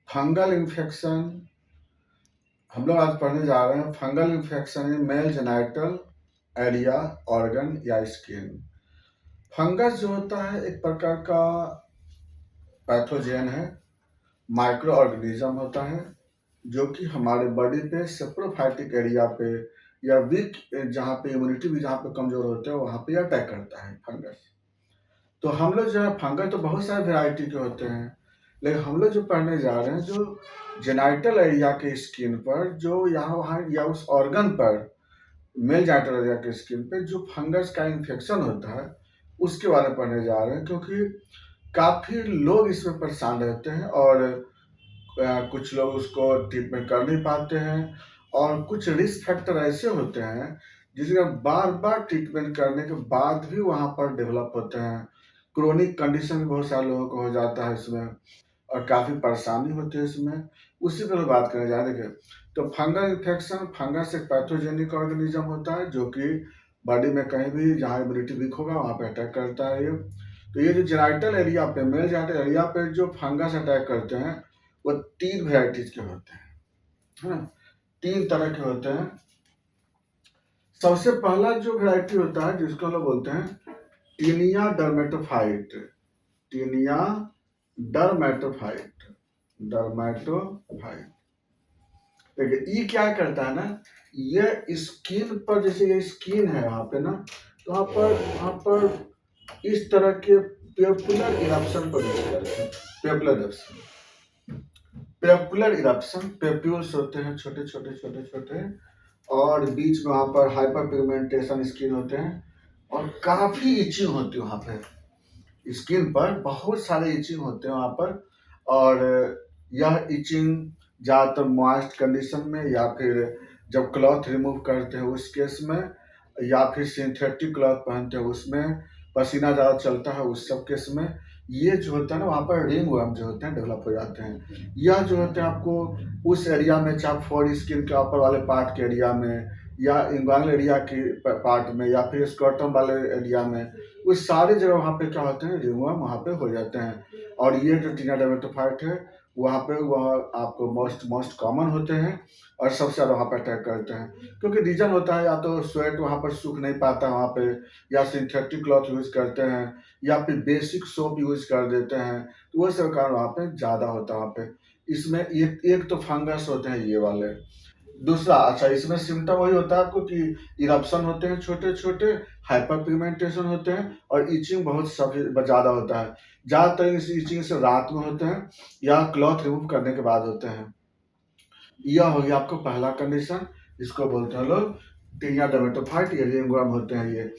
Fungal infection. हम लोग आज पढ़ने जा रहे हैं fungal infection in male genital area organ या स्किन। फंगस जो होता है एक प्रकार का पैथोजेन है, माइक्रो ऑर्गेनिज्म होता है जो कि हमारे बॉडी पे सेप्रोफाइटिक एरिया पे या वीक जहाँ पे इम्यूनिटी भी जहाँ पे कमजोर होते हैं वहाँ पे अटैक करता है फंगस। तो हम लोग जो है फंगस तो बहुत सारे वेराइटी के होते हैं, लेकिन हम लोग जो पढ़ने जा रहे हैं जो जेनाइटल एरिया के स्किन पर जो यहाँ वहाँ या उस ऑर्गन पर मेल जेनाइटल एरिया के स्किन पे जो फंगस का इन्फेक्शन होता है उसके बारे में पढ़ने जा रहे हैं, क्योंकि काफ़ी लोग इसमें परेशान रहते हैं और कुछ लोग उसको ट्रीटमेंट कर नहीं पाते हैं और कुछ रिस्क फैक्टर ऐसे होते हैं जिसका बार बार ट्रीटमेंट करने के बाद भी वहाँ पर डेवलप होते हैं। क्रोनिक कंडीशन बहुत सारे लोगों को हो जाता है इसमें और काफ़ी परेशानी होती है इसमें। उसी पर बात करें जा रहे हैं। तो फंगल इन्फेक्शन, फंगस एक पैथोजेनिक ऑर्गेनिज्म होता है जो कि बॉडी में कहीं भी जहाँ इम्यूनिटी वीक होगा वहाँ पे अटैक करता है ये। तो ये जो जेनाइटल एरिया पे, मेल जेनाइटल एरिया पे जो फंगस अटैक करते हैं वो 3 वेराइटीज के होते हैं, है ना। 3 तरह के होते हैं। सबसे पहला जो वेराइटी होता है जिसको हम लोग बोलते हैं tinea dermatophyte. Tinea dermatophyte. Dermatophyte देखिए ये क्या करता है ना, ये स्किन पर, जैसे ये स्किन है वहाँ पे ना, तो वहाँ पर इस तरह के पेपुलर इरप्शन प्रोड्यूस करते हैं। Papular eruption, papular eruption, papules होते हैं छोटे छोटे छोटे छोटे और बीच में वहाँ पर हाइपर पिगमेंटेशन स्किन होते हैं और काफ़ी इचिंग होती है वहाँ पे। स्किन पर बहुत सारे इचिंग होते हैं वहाँ पर और यह इचिंग ज़्यादातर मॉइस्ट कंडीशन में या फिर जब क्लॉथ रिमूव करते हैं उस केस में या फिर सिंथेटिक क्लॉथ पहनते हैं उसमें पसीना ज़्यादा चलता है उस सब केस में ये जो होता है ना वहाँ पर रिंग वर्म जो होते हैं डेवलप हो जाते हैं। यह जो होते हैं आपको उस एरिया में, चाहे फोर स्किन के ऊपर वाले पार्ट के एरिया में या इंग्वानल एरिया के पार्ट में या फिर स्कर्टम वाले एरिया में, उस सारे जगह वहाँ पे क्या होते हैं, रिंग वर्म वहाँ पे हो जाते हैं। और ये जो टीनिया डर्मेटोफाइट है वहाँ पे वह आपको मोस्ट कॉमन होते हैं और सबसे ज़्यादा वहाँ पे अटैक करते हैं, क्योंकि रीजन होता है या तो स्वेट वहाँ पर सूख नहीं पाता वहाँ पे, या सिंथेटिक क्लॉथ यूज़ करते हैं या फिर बेसिक सोप यूज़ कर देते हैं, तो वो सब कारण वहाँ पे ज़्यादा होता है वहाँ पे। इसमें एक तो फंगस होते हैं ये वाले। दूसरा, अच्छा इसमें सिम्टम वही होता है आपको कि इरप्शन होते हैं छोटे छोटे, हाइपर पिगमेंटेशन होते हैं और इचिंग बहुत ज़्यादा होता है। ज़्यादातर इस इचिंग से रात में होते हैं या क्लॉथ रिमूव करने के बाद होते हैं। यह हो गया आपको पहला कंडीशन, इसको बोलते हैं लोग टीनिया डर्मेटोफाइट, ये रिंग वर्म होते हैं ये।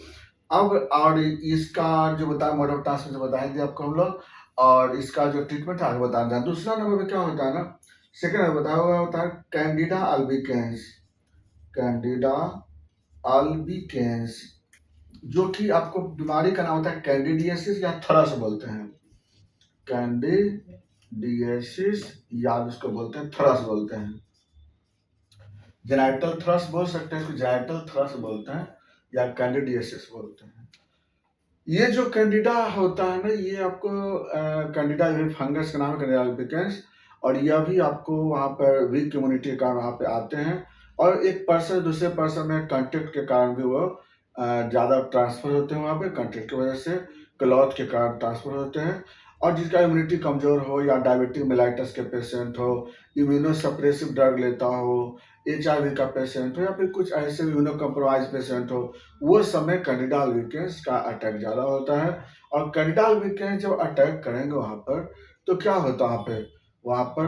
अब और इसका जो बताया मोड ऑफ ट्रांसमिशन बताएंगे आपको हम लोग, और इसका जो ट्रीटमेंट है आगे बताना है। दूसरा नंबर पे क्या होता है ना, सेकेंड नंबर बताया हुआ होता है कैंडिडा अल्बिकेंस। कैंडिडा अल्बिकेंस जो कि आपको बीमारी का नाम होता है कैंडिडियासिस या थ्रस बोलते हैं। कैंडिडियासिस या जिसको बोलते हैं थ्रस बोलते हैं, जेनाइटल थ्रस बोल सकते हैं, इसको जेनाइटल थ्रस बोलते हैं या कैंडिडियासिस बोलते हैं। ये जो कैंडिडा होता है ना, ये आपको कैंडिडा फंगस का नाम है कैंडिडा अल्बिकेंस, और यह भी आपको वहाँ पर वीक इम्यूनिटी के कारण वहाँ पे आते हैं और एक पर्सन दूसरे पर्सन में कांटेक्ट के कारण भी वो ज़्यादा ट्रांसफर होते हैं वहाँ पे, कांटेक्ट की वजह से, क्लॉथ के कारण ट्रांसफर होते हैं। और जिसका इम्यूनिटी कमज़ोर हो या डायबिटिक मेलाइटस के पेशेंट हो, इम्यूनो सप्रेसिव ड्रग लेता हो, HIV का पेशेंट हो या फिर कुछ ऐसे इम्यूनो कम्प्रोमाइज पेशेंट हो, वो समय कैंडिडा अल्बिकेंस का अटैक ज़्यादा होता है। और कैंडिडा अल्बिकेंस जब अटैक करेंगे वहाँ पर तो क्या होता है वहाँ पर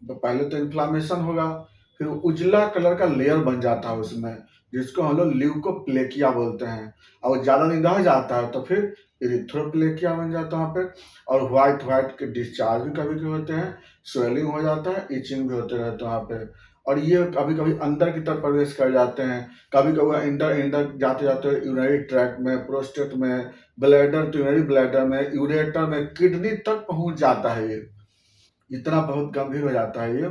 पहले तो इन्फ्लामेशन होगा, फिर उजला कलर का लेयर बन जाता है उसमें जिसको हम लोग ल्यूकोप्लेकिया बोलते हैं, और ज़्यादा दिन रह जाता है तो फिर इरिथ्रोप्लेकिया बन जाता है वहाँ पे, और व्हाइट के डिस्चार्ज भी कभी कभी होते हैं, स्वेलिंग हो जाता है, इचिंग भी होते रहते हैं वहाँ पे। और ये कभी कभी अंदर की तरफ प्रवेश कर जाते हैं, कभी कभी इंटर जाते जाते यूरिनरी ट्रैक्ट में, प्रोस्टेट में, ब्लैडर तो यूरिनरी ब्लैडर में, यूरेटर में, किडनी तक पहुंच जाता है ये, इतना बहुत गंभीर हो जाता है ये।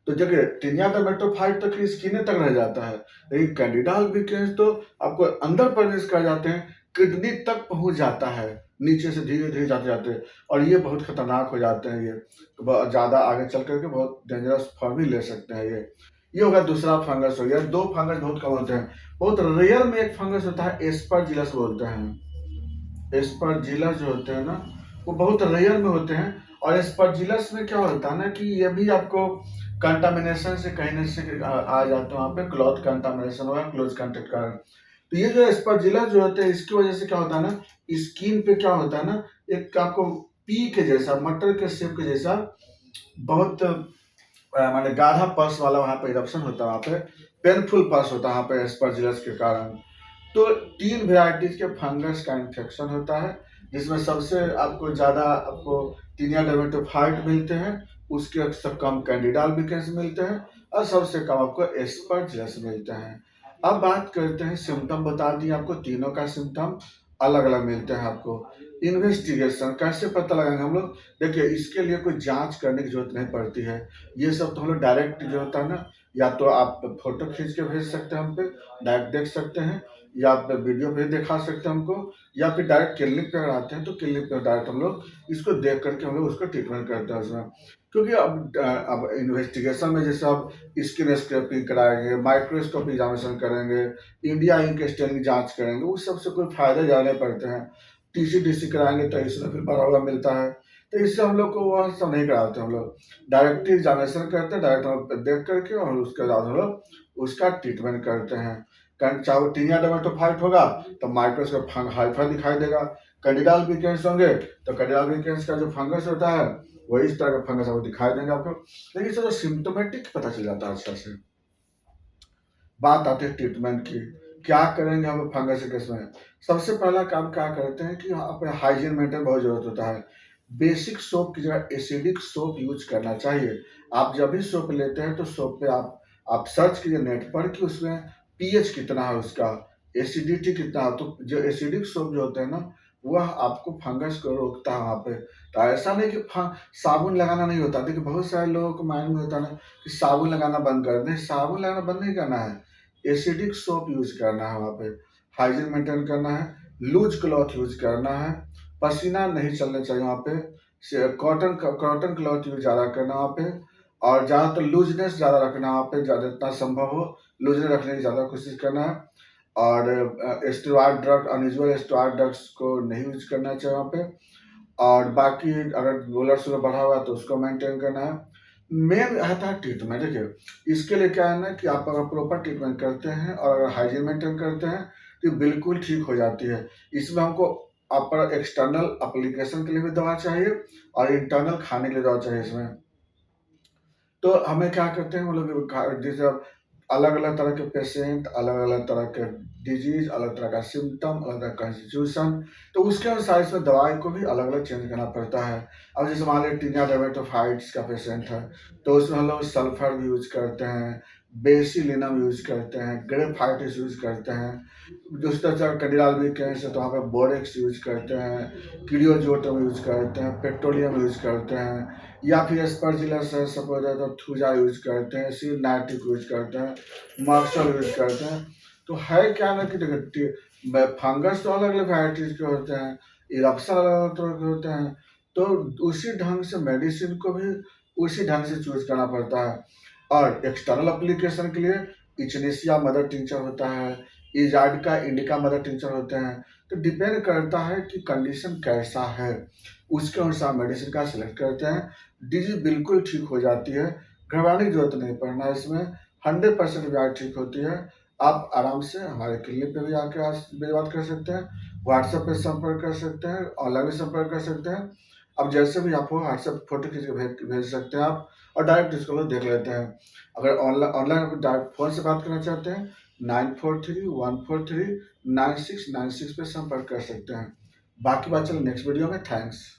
तो जगह टीनिया डर्मेटोफाइट तक स्किन तक रह जाता है, लेकिन कैंडिडा अल्बिकेंस तो आपको अंदर प्रवेश कर जाते हैं, किडनी तक पहुंच जाता है नीचे से धीरे धीरे जाते जाते, और ये बहुत खतरनाक हो जाते हैं, ये बहुत ज़्यादा आगे चल करके बहुत डेंजरस फॉर्म भी ले सकते हैं ये होगा दूसरा फंगस हो गया। दो फंगस बहुत कम होते हैं, बहुत रेयर में एक फंगस होता है एस्परजिलस बोलते हैं। एस्परजिलस जो होते हैं ना वो बहुत रेयर में होते हैं, और एस्परजिलस में क्या होता है ना कि ये भी आपको कंटामिनेशन से कहीं न से आ जाते हैं, वहाँ पे क्लॉथ कंटामिनेशन होगा क्लोज कंटेक्ट कारण। तो ये जो एस्परजिलस जो होते हैं इसकी वजह से क्या होता है ना, स्किन पे क्या होता है ना, एक आपको पी के जैसा, मटर के शेप के जैसा बहुत माने गाढ़ा पस वाला वहाँ पे इरप्शन होता है, वहाँ पे पेनफुल पस होता है वहाँ पे एस्परजिलस के कारण। तो 3 वेराइटीज के फंगस का इन्फेक्शन होता है, जिसमें सबसे आपको ज़्यादा आपको टीनिया डर्मेटोफाइट मिलते हैं, उसके से कम कैंडिडा अल्बिकेंस मिलते हैं, और सबसे कम आपको एस्परजिलस मिलते हैं। अब बात करते हैं सिम्टम, बता दिए आपको तीनों का सिम्टम अलग अलग मिलते हैं आपको। इन्वेस्टिगेशन कैसे पता लगाएंगे हम लोग, देखिए इसके लिए कोई जांच करने की जरूरत नहीं पड़ती है, ये सब तो हम लोग डायरेक्ट जो होता है ना, या तो आप फोटो खींच के भेज सकते हैं हम पे, डायरेक्ट देख सकते हैं, या आप वीडियो पे दिखा सकते हैं हमको, या फिर डायरेक्ट क्लिनिक पे अगर आते हैं तो क्लिनिक पे डायरेक्ट हम लोग इसको देख करके हम लोग उसको ट्रीटमेंट करते हैं उसमें। क्योंकि अब इन्वेस्टिगेशन में जैसे आप स्किन स्क्रैपिंग कराएंगे, माइक्रोस्कोप एग्जामिनेशन करेंगे, इंडिया इंक स्टेनिंग जांच करेंगे, उस सबसे कोई फायदे ज़्यादा नहीं पड़ते हैं। टीसी कराएंगे तो इसमें फिर बड़ा हुआ मिलता है, तो इससे हम लोग को वह सब नहीं कराते हम लोग, डायरेक्ट एग्जामिनेशन करते हैं, डायरेक्ट हम लोग देख करके और उसके बाद हम लोग उसका ट्रीटमेंट करते हैं। चाहे वो टीनिया डर्मेटोफाइट होगा तो माइक्रोस्कोप हाइफा दिखाई देगा, कैंडिडा अल्बिकेंस होंगे तो कैंडिडा अल्बिकेंस का जो फंगस होता है वही इस तरह का फंगस आपको दिखाई देंगे आपको, लेकिन इससे तो सिम्टोमेटिक पता चल जाता है अच्छा से। बात आती है ट्रीटमेंट की, क्या करेंगे हम फंगस के केस में। सबसे पहला काम क्या करते हैं कि अपने हाइजीन मेंटेन बहुत जरूरत होता है। बेसिक सोप की जगह एसिडिक सोप यूज करना चाहिए। आप जब भी सोप लेते हैं तो सोप पे आप सर्च कीजिए नेट पर कि उसमें पीएच कितना है, उसका एसिडिटी कितना है। तो जो एसिडिक सोप जो होते हैं ना वह आपको फंगस को रोकता है वहाँ पे। तो ऐसा नहीं कि साबुन लगाना नहीं होता, देखिए बहुत सारे लोगों को माइंड में होता है ना कि साबुन लगाना बंद कर दें, साबुन लगाना बंद नहीं करना है, एसिडिक सोप यूज करना है वहाँ पे, हाइजीन मेंटेन करना है, लूज क्लॉथ यूज करना है, पसीना नहीं चलना चाहिए वहाँ पे, कॉटन क्लॉथ यूज ज़्यादा करना वहाँ पे, और ज़्यादातर लूजनेस ज़्यादा रखना वहाँ पे, ज़्यादा जितना संभव हो लूजनेस रखने की ज़्यादा कोशिश करना है। और steroid drug, unusual steroid drugs को नहीं यूज करना चाहिए वहाँ पे। और बाकी अगर ब्लड शुगर बढ़ा हुआ है तो उसको मेंटेन करना है। मेन आता है ट्रीटमेंट। देखिए इसके लिए क्या है ना कि आप अगर प्रॉपर ट्रीटमेंट करते हैं और अगर हाइजीन मेंटेन करते हैं तो बिल्कुल ठीक हो जाती है। इसमें हमको अपर एक्सटर्नल एप्लीकेशन के लिए भी दवा चाहिए और इंटरनल खाने के लिए दवा चाहिए इसमें। तो हमें क्या करते हैं, मतलब जैसे अलग अलग तरह के पेशेंट, अलग अलग तरह के डिजीज, अलग तरह का सिम्टम, अलग तरह का सिचुएशन, तो उसके अनुसार इसमें दवाई को भी अलग अलग चेंज करना पड़ता है। अब जैसे मान लीजिए टीनिया डर्मेटोफाइट्स का पेशेंट है तो उसमें हम लोग सल्फर यूज करते हैं, बेसिलिनम यूज करते हैं, ग्रेफाइटिस यूज करते हैं। जिस तरह से कैंडिडा अल्बिकेंस है तो वहाँ पे बोरेक्स यूज करते हैं, क्रियोजोटम यूज करते हैं, पेट्रोलियम यूज करते हैं, या फिर एस्परजिलस है सपोज है तो थूजा यूज करते हैं, सी नाइट्रिक यूज करते हैं, मार्शल यूज करते हैं। तो है क्या ना कि देखिए फंगस तो अलग अलग वैराइटीज के होते हैं, इरप्शन अलग अलग तरह के होते हैं, तो उसी ढंग से मेडिसिन को भी उसी ढंग से चूज करना पड़ता है। और एक्सटर्नल एप्लीकेशन के लिए इचनेसिया मदर टिंचर होता है, इजाड का इंडिका मदर टिंचर होते हैं। तो डिपेंड करता है कि कंडीशन कैसा है, उसके अनुसार मेडिसिन का सिलेक्ट करते हैं, डिजीज बिल्कुल ठीक हो जाती है, घबराने की जरूरत नहीं पड़ना इसमें, 100% बीमारी ठीक होती है। आप आराम से हमारे क्लिनिक पे भी आके मेरी बात कर सकते हैं, व्हाट्सएप पे संपर्क कर सकते हैं, ऑनलाइन भी संपर्क कर सकते हैं। अब जैसे भी आपको व्हाट्सएप फोटो खींच के भेज सकते हैं आप, और डायरेक्ट इसको लोग देख लेते हैं। अगर ऑनलाइन डायरेक्ट फ़ोन से बात करना चाहते हैं 9431439696 पे संपर्क कर सकते हैं। बाकी बात चलो नेक्स्ट वीडियो में। थैंक्स।